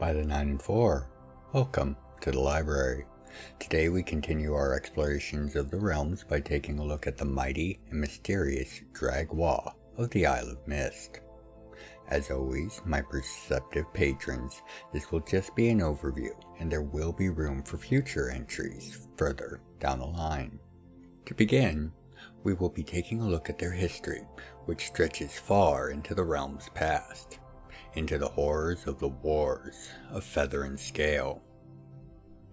by the 9 and 4. Welcome to the library. Today we continue our explorations of the realms by taking a look at the mighty and mysterious Dragwa of the Isle of Mysts. As always, my perceptive patrons, this will just be an overview, and there will be room for future entries further down the line. To begin, we will be taking a look at their history, which stretches far into the realm's past, into the horrors of the wars of Feather and Scale.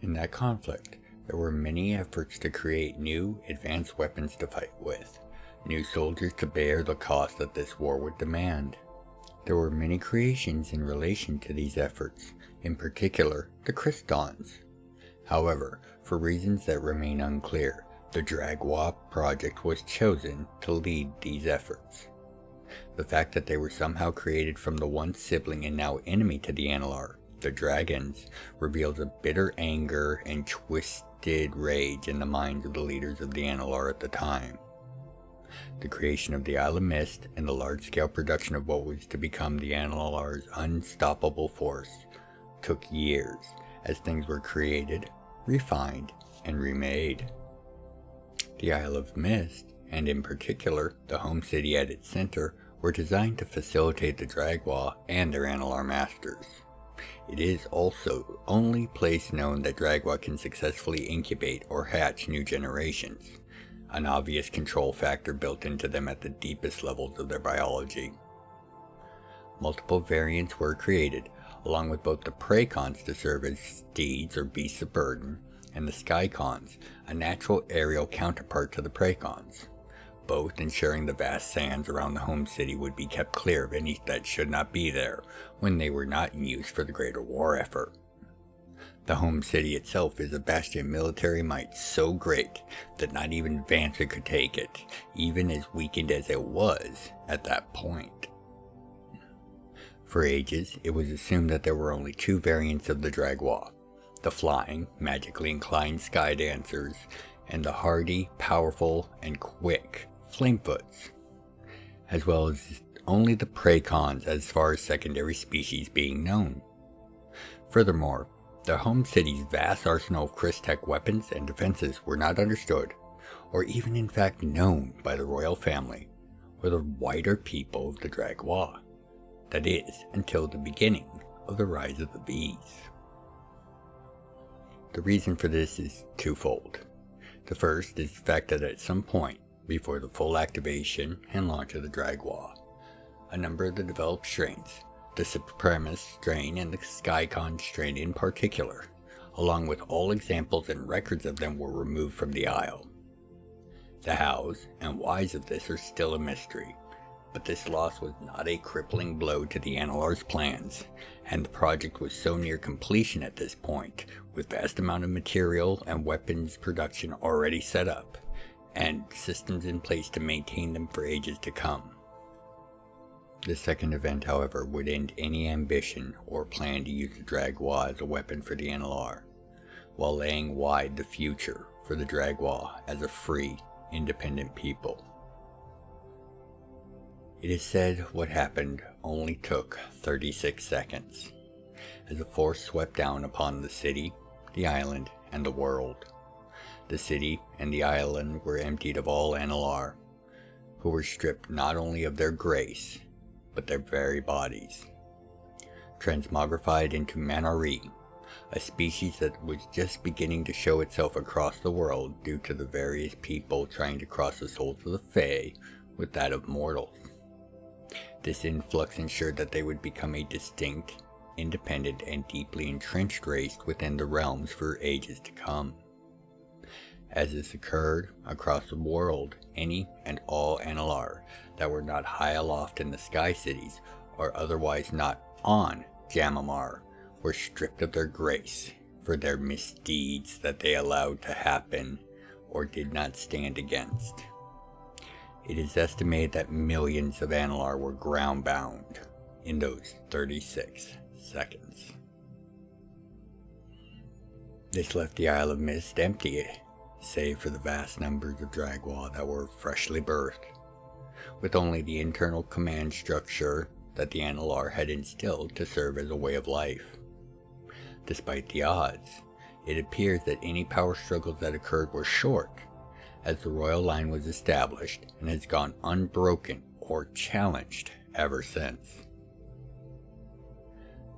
In that conflict, there were many efforts to create new, advanced weapons to fight with, new soldiers to bear the cost that this war would demand. There were many creations in relation to these efforts, in particular the Crystons. However, for reasons that remain unclear, the Dragwa project was chosen to lead these efforts. The fact that they were somehow created from the once sibling and now enemy to the Analar, the Dragons, reveals a bitter anger and twisted rage in the minds of the leaders of the Analar at the time. The creation of the Isle of Mysts and the large-scale production of what was to become the Analar's unstoppable force took years as things were created, refined, and remade. The Isle of Mysts, and in particular the home city at its center, were designed to facilitate the Dragwa and their Analar masters. It is also the only place known that Dragwa can successfully incubate or hatch new generations, an obvious control factor built into them at the deepest levels of their biology. Multiple variants were created, along with both the Preycons to serve as steeds or beasts of burden, and the Skycons, a natural aerial counterpart to the Preycons, both ensuring the vast sands around the home city would be kept clear of any that should not be there when they were not in use for the greater war effort. The home city itself is a bastion of military might so great that not even Vancer could take it, even as weakened as it was at that point. For ages, it was assumed that there were only two variants of the Dragwa: the flying, magically inclined sky dancers, and the hardy, powerful, and quick Flamefoots, as well as only the Preycons as far as secondary species being known. Furthermore, the home city's vast arsenal of Crystech weapons and defenses were not understood, or even in fact known by the royal family, or the wider people of the Dragwa. That is, until the beginning of the rise of the bees. The reason for this is twofold. The first is the fact that at some point, before the full activation and launch of the Dragwa, a number of the developed strains, the Supremacist strain and the Skycon strain in particular, along with all examples and records of them, were removed from the Isle. The hows and whys of this are still a mystery, but this loss was not a crippling blow to the Analar's plans, and the project was so near completion at this point, with vast amount of material and weapons production already set up, and systems in place to maintain them for ages to come. The second event, however, would end any ambition or plan to use the Dragwa as a weapon for the Analar, while laying wide the future for the Dragwa as a free, independent people. It is said what happened only took 36 seconds, as a force swept down upon the city, the island, and the world. The city and the island were emptied of all Analar, who were stripped not only of their grace, but their very bodies. Transmogrified into Manari, a species that was just beginning to show itself across the world due to the various people trying to cross the souls of the Fae with that of mortals. This influx ensured that they would become a distinct, independent, and deeply entrenched race within the realms for ages to come. As this occurred across the world, any and all Analar that were not high aloft in the sky cities, or otherwise not on Jamamar, were stripped of their grace for their misdeeds that they allowed to happen or did not stand against. It is estimated that millions of Analar were ground-bound in those 36 seconds. This left the Isle of Mysts empty, save for the vast numbers of Dragwa that were freshly birthed, with only the internal command structure that the Analar had instilled to serve as a way of life. Despite the odds, it appears that any power struggles that occurred were short, as the royal line was established and has gone unbroken or challenged ever since.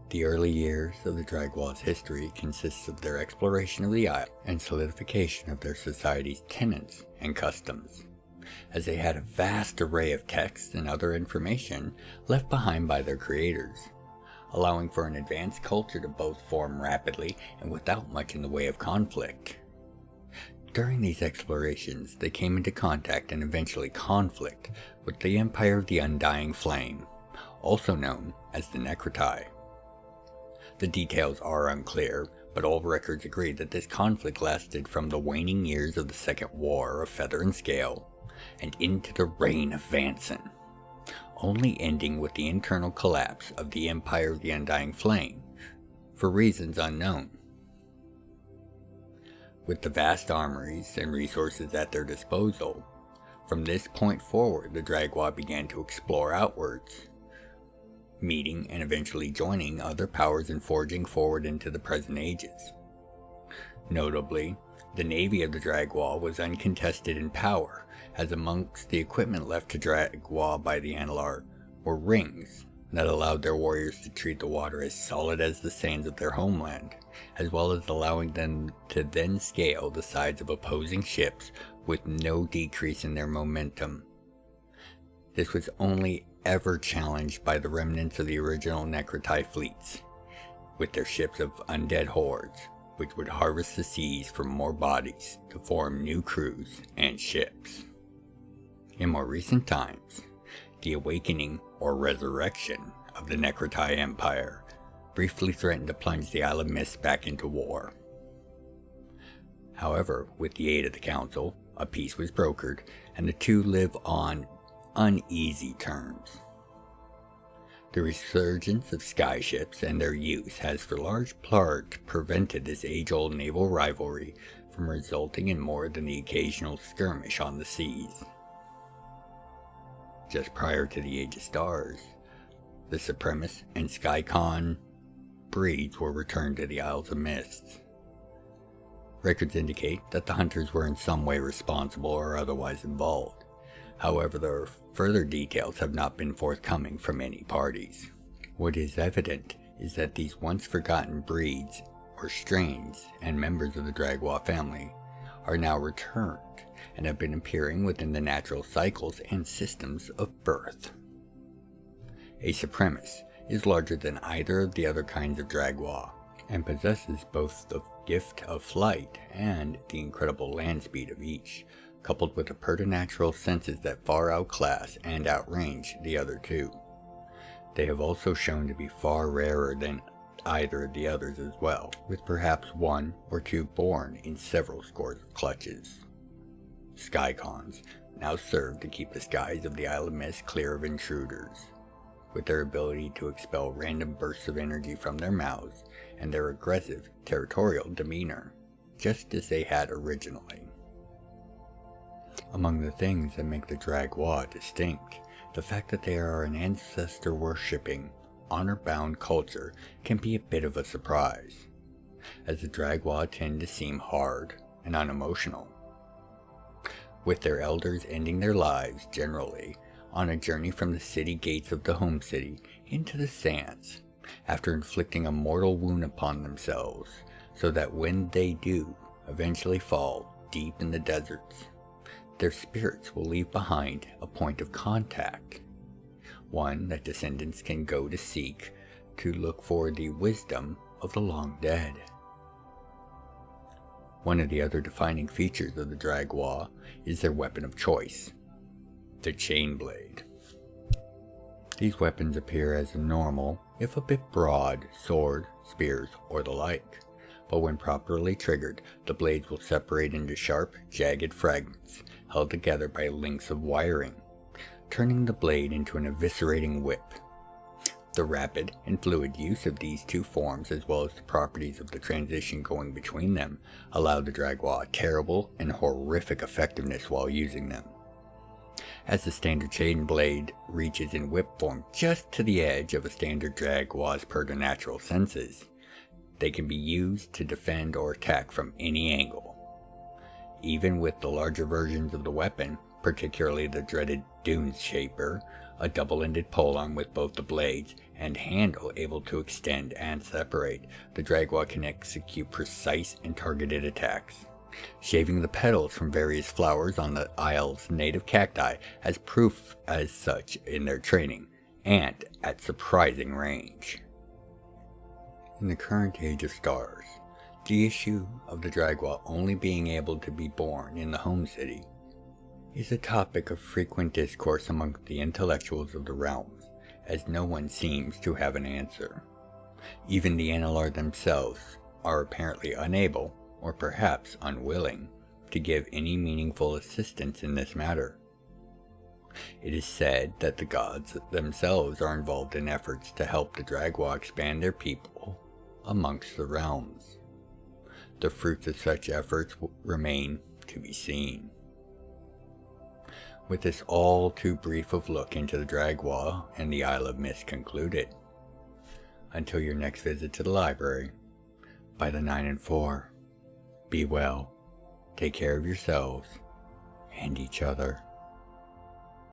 The early years of the Dragwa's history consists of their exploration of the isle and solidification of their society's tenets and customs, as they had a vast array of texts and other information left behind by their creators, allowing for an advanced culture to both form rapidly and without much in the way of conflict. During these explorations, they came into contact and eventually conflict with the Empire of the Undying Flame, also known as the Necroti. The details are unclear, but all records agree that this conflict lasted from the waning years of the Second War of Feather and Scale and into the reign of Vanson, only ending with the internal collapse of the Empire of the Undying Flame, for reasons unknown. With the vast armories and resources at their disposal, from this point forward the Dragwa began to explore outwards, meeting and eventually joining other powers and forging forward into the present ages. Notably, the navy of the Dragwa was uncontested in power, as amongst the equipment left to Dragwa by the Analar were rings that allowed their warriors to treat the water as solid as the sands of their homeland, as well as allowing them to then scale the sides of opposing ships with no decrease in their momentum. This was only ever challenged by the remnants of the original Necroti fleets, with their ships of undead hordes, which would harvest the seas for more bodies to form new crews and ships. In more recent times, the awakening or resurrection of the Necroti Empire briefly threatened to plunge the Isle of Mysts back into war. However, with the aid of the Council, a peace was brokered, and the two live on uneasy terms. The resurgence of skyships and their use has for large part prevented this age-old naval rivalry from resulting in more than the occasional skirmish on the seas. Just prior to the Age of Stars, the Supremus and Skycon breeds were returned to the Isles of Mysts. Records indicate that the hunters were in some way responsible or otherwise involved. However, the further details have not been forthcoming from any parties. What is evident is that these once forgotten breeds or strains and members of the Dragwa family are now returned and have been appearing within the natural cycles and systems of birth. A Supremus is larger than either of the other kinds of Dragwa and possesses both the gift of flight and the incredible land speed of each, coupled with the preternatural senses that far outclass and outrange the other two. They have also shown to be far rarer than either of the others as well, with perhaps one or two born in several scores of clutches. Skycons now serve to keep the skies of the Isle of Mysts clear of intruders, with their ability to expel random bursts of energy from their mouths and their aggressive, territorial demeanor, just as they had originally. Among the things that make the Dragwa distinct, the fact that they are an ancestor-worshipping, honor-bound culture can be a bit of a surprise, as the Dragwa tend to seem hard and unemotional, with their elders ending their lives, generally, on a journey from the city gates of the home city into the sands, after inflicting a mortal wound upon themselves, so that when they do eventually fall deep in the deserts, their spirits will leave behind a point of contact, one that descendants can go to seek to look for the wisdom of the long dead. One of the other defining features of the Dragwa is their weapon of choice, the chain blade. These weapons appear as a normal, if a bit broad, sword, spears, or the like, but when properly triggered, the blades will separate into sharp, jagged fragments, held together by links of wiring, turning the blade into an eviscerating whip. The rapid and fluid use of these two forms, as well as the properties of the transition going between them, allow the Dragwa terrible and horrific effectiveness while using them. As the standard chain blade reaches in whip form just to the edge of a standard Dragwa's preternatural senses, they can be used to defend or attack from any angle. Even with the larger versions of the weapon, particularly the dreaded Dune Shaper, a double-ended polearm with both the blades and handle able to extend and separate, the Dragwa can execute precise and targeted attacks. Shaving the petals from various flowers on the Isle's native cacti as proof as such in their training, and at surprising range. In the current age of stars, the issue of the Dragwa only being able to be born in the home city is a topic of frequent discourse among the intellectuals of the realms, as no one seems to have an answer. Even the Analar themselves are apparently unable, or perhaps unwilling, to give any meaningful assistance in this matter. It is said that the gods themselves are involved in efforts to help the Dragwa expand their people amongst the realms. The fruits of such efforts remain to be seen. With this all too brief of look into the Dragwa and the Isle of Mysts concluded, until your next visit to the library, by the 9 and 4, be well, take care of yourselves and each other.